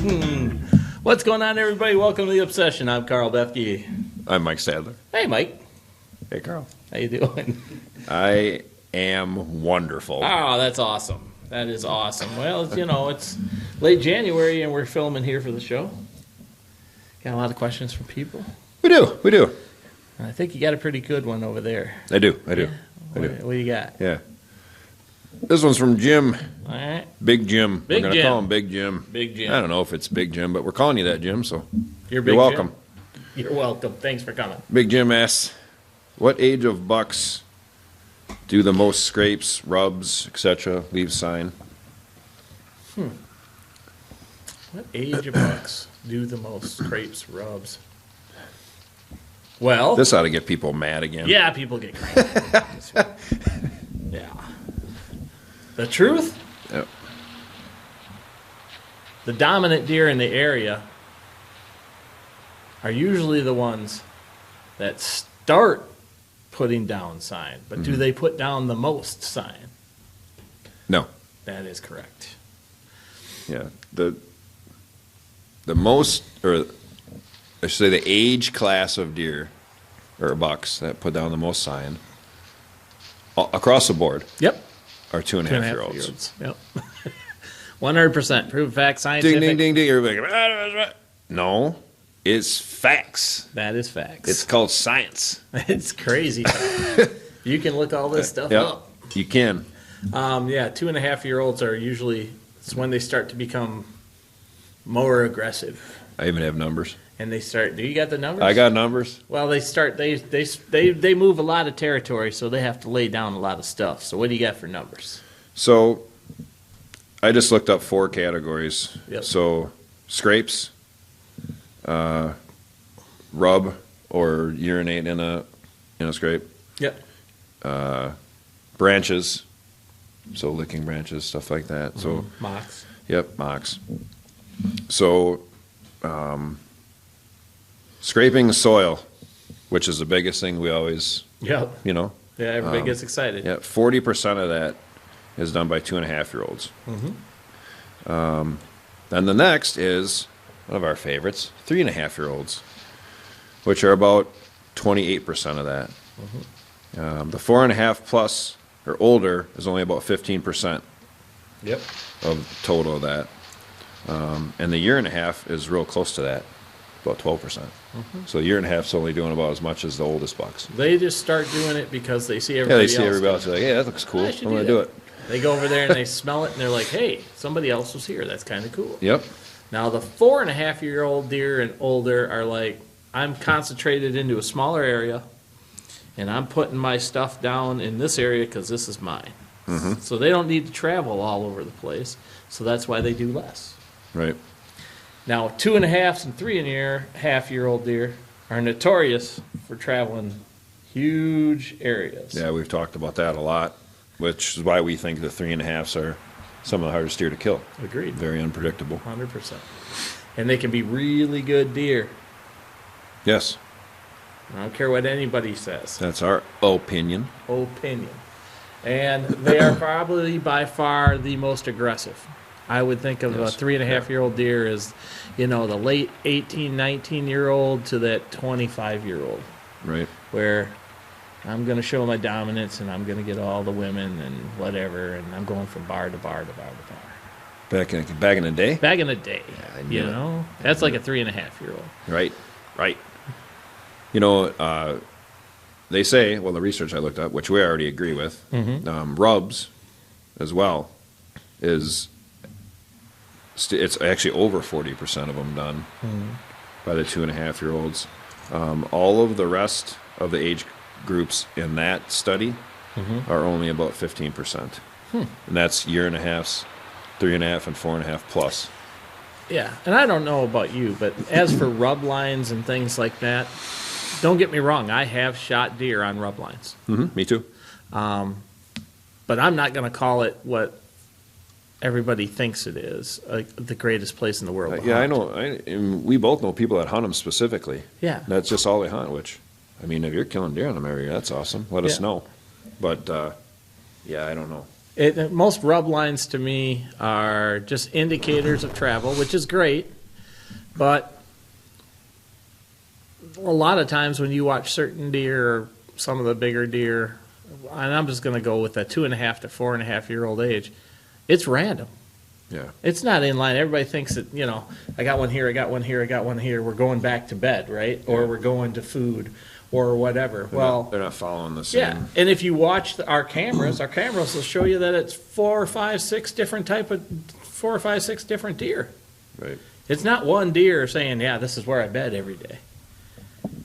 What's going on, everybody? Welcome to The Obsession. I'm Karl Bethke. I'm Mike Sadler. Hey, Mike. Hey, Karl. How you doing? I am wonderful. Oh, that's awesome. That is awesome. Well, it's late January, and we're filming here for the show. Got a lot of questions from people. We do. And I think you got a pretty good one over there. I do. What do you got? Yeah. This one's from Jim. All right. Big Jim. Big We're going to Jim. call him Big Jim. Big Jim. I don't know if it's Big Jim, but we're calling you that, Jim, so You're Big welcome. Jim? You're welcome. Thanks for coming. Big Jim asks, what age of bucks do the most scrapes, rubs, etc. leave sign? What age of bucks do the most scrapes, rubs? Well, This ought to get people mad again. yeah, people get crazy. Yeah. The truth? Yep. The dominant deer in the area are usually the ones that start putting down sign. But do they put down the most sign? No. That is correct. Yeah. The most, or I should say the age class of deer or bucks that put down the most sign across the board Yep. are 2.5-year-olds. Yep. 100%. Proven fact, scientific. Ding, ding, ding, ding. Everybody goes, no, it's facts. That is facts. It's called science. It's crazy. You can look all this stuff Yep, up. you can. 2.5-year-olds are usually, it's when they start to become more aggressive. I even have numbers. And they start, do you got the numbers? I got numbers. Well, they move a lot of territory, so they have to lay down a lot of stuff. So what do you got for numbers? So I just looked up 4 categories. Yep. So scrapes, rub or urinate in a scrape. Yep. Branches, so licking branches, stuff like that. So Mocks. yep, mocks. So scraping soil, which is the biggest thing we always, Yep. Yeah, Yeah, everybody gets excited. 40% of that is done by 2.5-year-olds. Mm-hmm. Then the next is one of our favorites, 3.5-year-olds, which are about 28% of that. The 4.5 plus or older is only about 15% Yep. of total of that. And the 1.5 is real close to that, about 12%. So 1.5 is only doing about as much as the oldest bucks. They just start doing it because they see Yeah, everybody they else. see everybody doing else. They're like, yeah, that looks cool. I I'm should going to do do that. it. They go over there and they smell it and they're like, hey, somebody else was here. That's kind of cool. Yep. Now, the 4.5-year-old deer and older are like, I'm concentrated into a smaller area, and I'm putting my stuff down in this area because this is mine. So they don't need to travel all over the place, so that's why they do less. Right. Now, 2.5 and 3.5-year-old deer are notorious for traveling huge areas. Yeah, we've talked about that a lot, which is why we think the 3.5s are some of the hardest deer to kill. Agreed. Very unpredictable. 100%. And they can be really good deer. Yes, I don't care what anybody says. that's our opinion. Opinion. And they are probably by far the most aggressive. I would think of Yes. a 3.5-year-old deer as, the late 18, 19-year-old to that 25-year-old, Right. where I'm going to show my dominance and I'm going to get all the women and whatever, and I'm going from bar to bar to bar to bar. Back in the day. Back in the day, I knew it. that's like a 3.5-year-old. Right. They say, well, the research I looked up, which we already agree with, rubs as well, it's actually over 40% of them done by the 2.5-year-olds. All of the rest of the age groups in that study are only about 15%. And that's 1.5s, 3.5, and 4.5 plus. Yeah, and I don't know about you, but as for rub lines and things like that, don't get me wrong, I have shot deer on rub lines. Me too. But I'm not going to call it what everybody thinks it is, the greatest place in the world to Yeah, I hunt. know. And we both know people that hunt them specifically. Yeah. That's just all they hunt, which, I mean, if you're killing deer in them every year, that's awesome. Let us Yeah. know. But, yeah, I don't know. Most rub lines to me are just indicators of travel, which is great. But a lot of times when you watch certain deer, or some of the bigger deer, and I'm just going to go with that 2.5 to 4.5 year old age, it's random. Yeah. It's not in line. Everybody thinks that, you know, I got one here, I got one here, I got one here. We're going back to bed, right? Or we're going to food or whatever. They're not following the same. Yeah. And if you watch our cameras will show you that it's 4 or 5, 6 different deer. Right. It's not one deer saying, yeah, this is where I bed every day.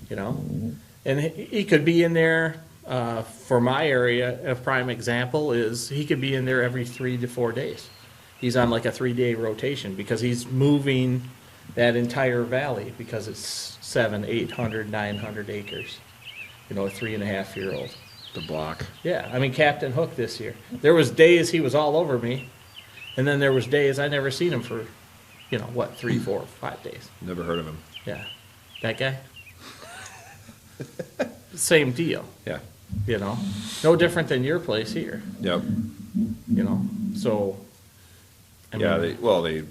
You know? And he could be in there, for my area, a prime example is he could be in there every 3 to 4 days. He's on like a 3-day rotation because he's moving that entire valley because it's 700, 800, 900 acres. You know, a 3.5 year old. The block. Yeah, I mean, Captain Hook this year. There was days he was all over me, and then there was days I never seen him for, 3, 4, 5 days. Never heard of him. Yeah. That guy? Same deal. Yeah. No different than your place here. Yep. So. I mean,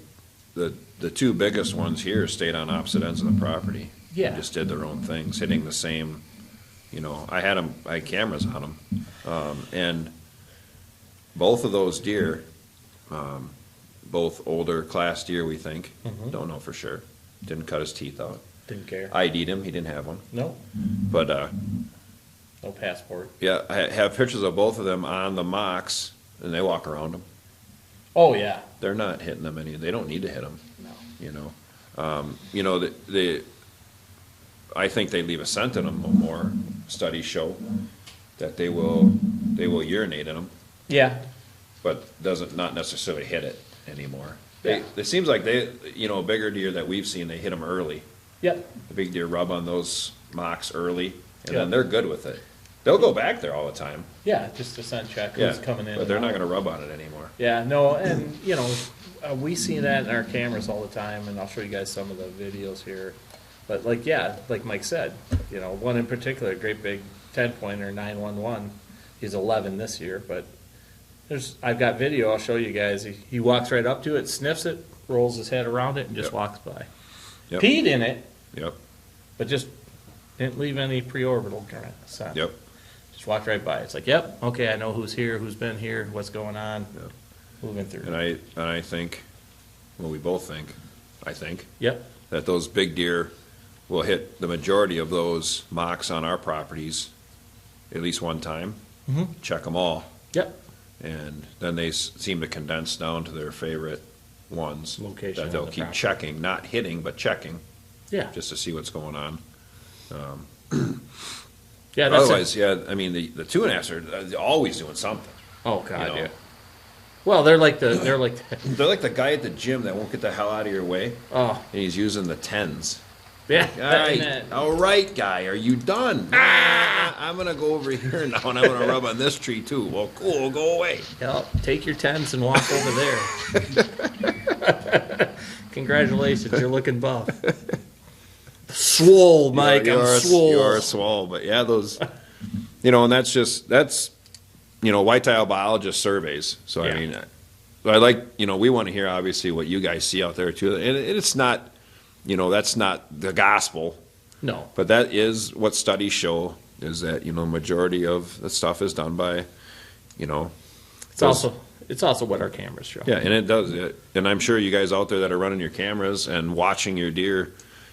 the two biggest ones here stayed on opposite ends of the property. Yeah. They just did their own things, hitting the same. I had cameras on them, and both of those deer, both older class deer, we think, don't know for sure. Didn't cut his teeth out. Didn't care. ID'd him. He didn't have one. No. But no passport. yeah, I have pictures of both of them on the mocks, and they walk around them. Oh yeah. They're not hitting them any. They don't need to hit them. No. I think they leave a scent in them more. Studies show that they will urinate in them, Yeah. but not necessarily hit it anymore. Yeah. It seems like bigger deer that we've seen, they hit them early. Yep. The big deer rub on those mocks early, and Yeah. then they're good with it. They'll go back there all the time. Yeah, just a scent check Yeah, who's coming in. but they're and not out. going to rub on it anymore. Yeah, no, and we see that in our cameras all the time, and I'll show you guys some of the videos here. But like Mike said, one in particular, great big 10-pointer 911. He's 11 this year, but I've got video. I'll show you guys. He walks right up to it, sniffs it, rolls his head around it, and just Yep. walks by. Yep. Peed in it, Yep. but just didn't leave any preorbital scent. Yep. Just walked right by. It's like, yep, okay, I know who's here, who's been here, what's going on. Yep. Moving through. And I think, well, we both think, Yep. that those big deer will hit the majority of those mocks on our properties at least one time. Mm-hmm. Check them all, Yep. and then they seem to condense down to their favorite ones Location that on they'll the keep property. checking, not hitting, but checking, Yeah. just to see what's going on. Yeah, that's Otherwise, I mean, the 2.5s are always doing something. Oh God, you know. yeah. Well, they're like the They're like the guy at the gym that won't get the hell out of your way, oh and he's using the 10s. yeah. All right, guy, are you done? I'm gonna go over here now, and I'm gonna rub on this tree too. Well, cool, go away. Yep. Take your tents and walk over there. Congratulations, you're looking buff. Swole, Mike. I'm swole. You are swole, but yeah, those, and that's whitetail biologist surveys. So Yeah. I mean, I like, we want to hear obviously what you guys see out there too, and it's not, that's not the gospel, No. but that is what studies show is that majority of the stuff is done by, It's also what our cameras show. yeah, and it does it, and I'm sure you guys out there that are running your cameras and watching your deer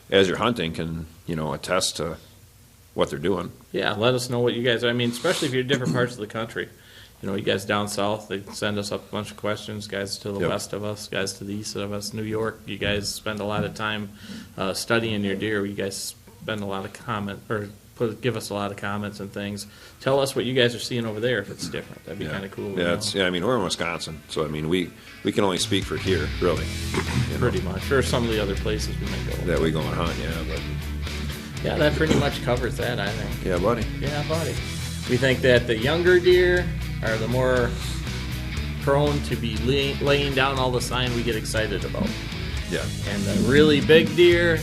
as you're hunting can attest to what they're doing. Yeah, let us know what you guys. I mean, especially if you're in different parts of the country. You guys down south, they send us up a bunch of questions. Guys to the Yep. west of us, guys to the east of us, New York. You guys spend a lot of time studying your deer. You guys spend a lot of give us a lot of comments and things. Tell us what you guys are seeing over there if it's different. That'd be kind of cool. Yeah, I mean, we're in Wisconsin, so I mean, we can only speak for here, really. Pretty much. Or some of the other places we might go. That we go and hunt, yeah, but Yeah, that pretty much covers that, I think. yeah, buddy. Yeah, buddy. We think that the younger deer are the more prone to be laying down all the sign we get excited about. Yeah, And the really big deer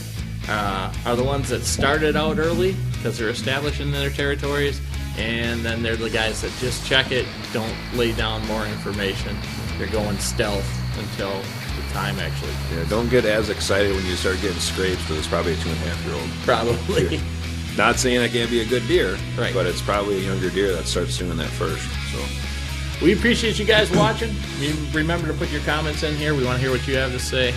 are the ones that started out early because they're established in their territories, and then they're the guys that just check it, don't lay down more information. They're going stealth, until the time actually. Yeah, don't get as excited when you start getting scrapes, because it's probably a 2.5-year-old. Probably. Not saying it can't be a good deer, Right. but it's probably a younger deer that starts doing that first. So We appreciate you guys watching. Remember to put your comments in here. We want to hear what you have to say.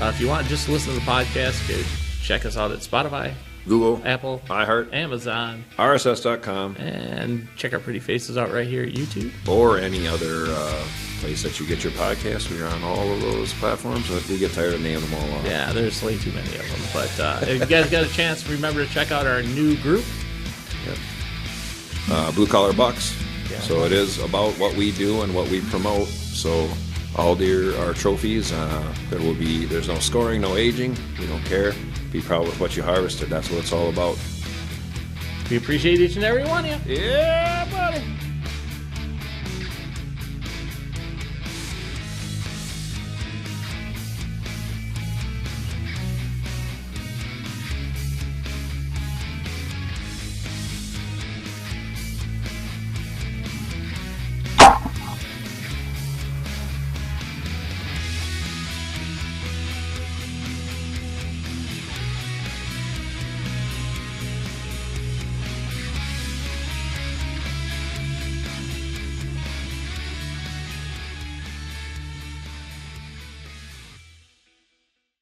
If you want to just listen to the podcast, go check us out at Spotify, Google, Apple, iHeart, Amazon, RSS.com, and check our pretty faces out right here at YouTube. or any other place that you get your podcast. We're on all of those platforms. So if you get tired of naming them all off. Yeah, there's way too many of them. But if you guys got a chance, remember to check out our new group. Blue Collar Bucks. Yeah. So it is about what we do and what we promote. So all deer are trophies. There's no scoring, no aging. We don't care. Be proud with what you harvested. That's what it's all about. We appreciate each and every one of you. Yeah, buddy.